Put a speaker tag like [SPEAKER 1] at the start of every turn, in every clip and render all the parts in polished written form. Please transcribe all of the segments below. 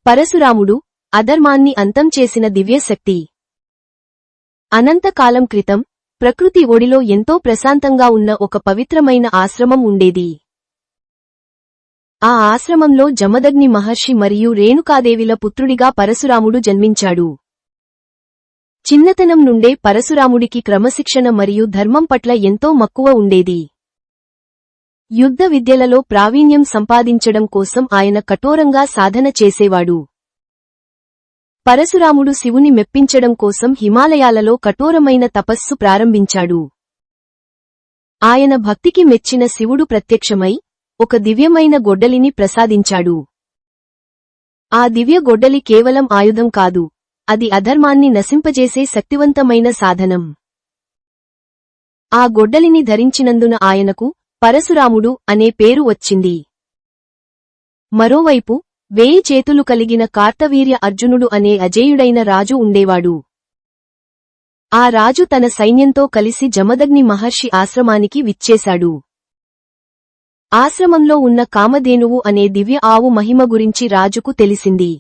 [SPEAKER 1] పరశురాముడు అధర్మాన్ని అంతం చేసిన దివ్యశక్తి. అనంతకాలం క్రితం ప్రకృతి ఒడిలో ఎంతో ప్రశాంతంగా ఉన్న ఒక పవిత్రమైన ఆశ్రమం ఉండేది. ఆ ఆశ్రమంలో జమదగ్ని మహర్షి మరియు రేణుకాదేవిల పుత్రుడిగా పరశురాముడు జన్మించాడు. చిన్నతనం నుండే పరశురాముడికి క్రమశిక్షణ మరియు ధర్మం పట్ల ఎంతో మక్కువ ఉండేది. యుద్ధ విద్యలలో ప్రావీణ్యం సంపాదించడం కోసం ఆయన కఠోరంగా సాధన చేసేవాడు. పరశురాముడు శివుని మెప్పించడం కోసం హిమాలయాలలో కఠోరమైన తపస్సు ప్రారంభించాడు. ఆయన భక్తికి మెచ్చిన శివుడు ప్రత్యక్షమై ఒక దివ్యమైన గొడ్డలిని ప్రసాదించాడు. ఆ దివ్య గొడ్డలి కేవలం ఆయుధం కాదు, అది అధర్మాన్ని నశింపజేసే శక్తివంతమైన సాధనం. ఆ గొడ్డలిని ధరించినందున ఆయనకు పరశురాముడు అనే పేరు వచ్చింది. మరోవైపు 1000 చేతులు కలిగిన కార్తవీర్య అర్జునుడు అనే అజేయుడైన రాజు ఉండేవాడు. ఆ రాజు తన సైన్యంతో కలిసి జమదగ్ని మహర్షి ఆశ్రమానికి విచ్చేశాడు. ఆశ్రమంలో ఉన్న కామధేనువు అనే దివ్య ఆవు మహిమ గురించి రాజుకు తెలిసింది.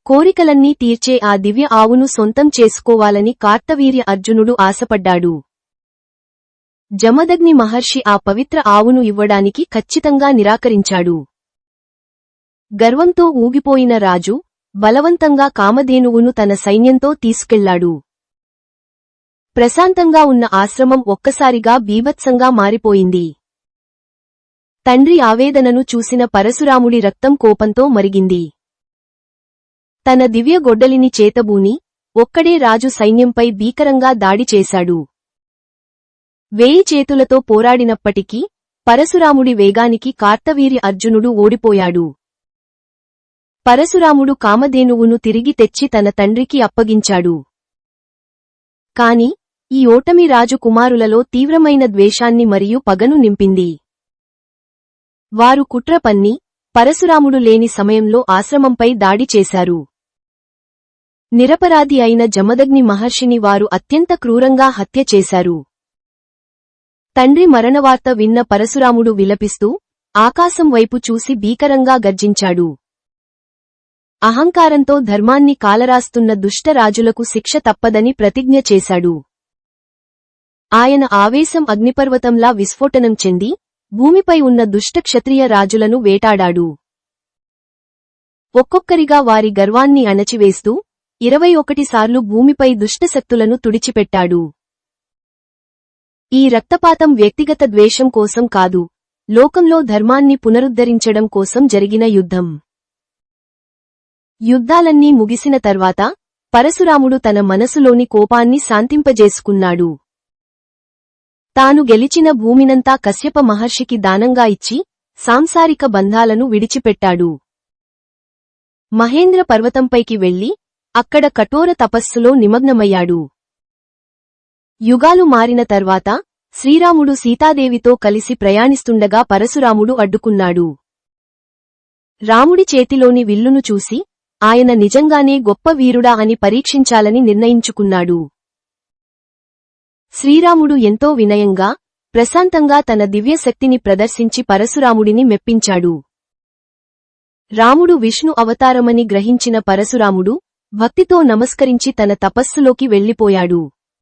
[SPEAKER 1] కోరికలన్నీ తీర్చే ఆ దివ్య ఆవును సొంతం చేసుకోవాలని కార్తవీర్య అర్జునుడు ఆశపడ్డాడు. జమదగ్ని మహర్షి ఆ పవిత్ర ఆవును ఇవ్వడానికి ఖచ్చితంగా నిరాకరించాడు. గర్వంతో ఊగిపోయిన రాజు బలవంతంగా కామధేనువును తన సైన్యంతో తీసుకెళ్లాడు. ప్రశాంతంగా ఉన్న ఆశ్రమం ఒక్కసారిగా బీభత్సంగా మారిపోయింది. తండ్రి ఆవేదనను చూసిన పరశురాముడి రక్తం కోపంతో మరిగింది. తన దివ్య గొడ్డలిని చేతబూని ఒక్కడే రాజు సైన్యంపై భీకరంగా దాడి చేశాడు. 1000 చేతులతో పోరాడినప్పటికీ పరశురాముడి వేగానికి కార్తవీర్య అర్జునుడు ఓడిపోయాడు. పరశురాముడు కామధేనువును తిరిగి తెచ్చి తన తండ్రికి అప్పగించాడు. కాని ఈ ఓటమి రాజు కుమారులలో తీవ్రమైన ద్వేషాన్ని మరియు పగను నింపింది. వారు కుట్ర పన్ని పరశురాముడు లేని సమయంలో ఆశ్రమంపై దాడి చేశారు. నిరపరాధి అయిన జమదగ్ని మహర్షిని వారు అత్యంత క్రూరంగా హత్య చేశారు. తండ్రి మరణవార్త విన్న పరశురాముడు విలపిస్తూ ఆకాశం వైపు చూసి భీకరంగా గర్జించాడు. అహంకారంతో ధర్మాన్ని కాలరాస్తున్న దుష్ట రాజులకు శిక్ష తప్పదని ప్రతిజ్ఞ చేశాడు. ఆయన ఆవేశం అగ్నిపర్వతంలా విస్ఫోటనం చెంది భూమిపై ఉన్న దుష్ట క్షత్రియ రాజులను వేటాడాడు. ఒక్కొక్కరిగా వారి గర్వాన్ని అణచివేస్తూ 21 సార్లు భూమిపై దుష్టశక్తులను తుడిచిపెట్టాడు. ఈ రక్తపాతం వ్యక్తిగత ద్వేషం కోసం కాదు, లోకంలో ధర్మాన్ని పునరుద్ధరించడం కోసం జరిగిన యుద్ధం. యుద్ధాలన్నీ ముగిసిన తర్వాత పరశురాముడు తన మనసులోని కోపాన్ని శాంతింపజేసుకున్నాడు. తాను గెలిచిన భూమినంతా కశ్యప మహర్షికి దానంగా ఇచ్చి సాంసారిక బంధాలను విడిచిపెట్టాడు. మహేంద్ర పర్వతంపైకి వెళ్లి అక్కడ కఠోర తపస్సులో నిమగ్నమయ్యాడు. యుగాలు మారిన తర్వాత శ్రీరాముడు సీతాదేవితో కలిసి ప్రయాణిస్తుండగా పరశురాముడు అడ్డుకున్నాడు. రాముడి చేతిలోని విల్లును చూసి ఆయన నిజంగానే గొప్ప వీరుడా అని పరీక్షించాలని నిర్ణయించుకున్నాడు. శ్రీరాముడు ఎంతో వినయంగా, ప్రశాంతంగా తన దివ్యశక్తిని ప్రదర్శించి పరశురాముడిని మెప్పించాడు. రాముడు విష్ణు అవతారమని గ్రహించిన పరశురాముడు భక్తితో నమస్కరించి తన తపస్సులోకి వెళ్లిపోయాడు.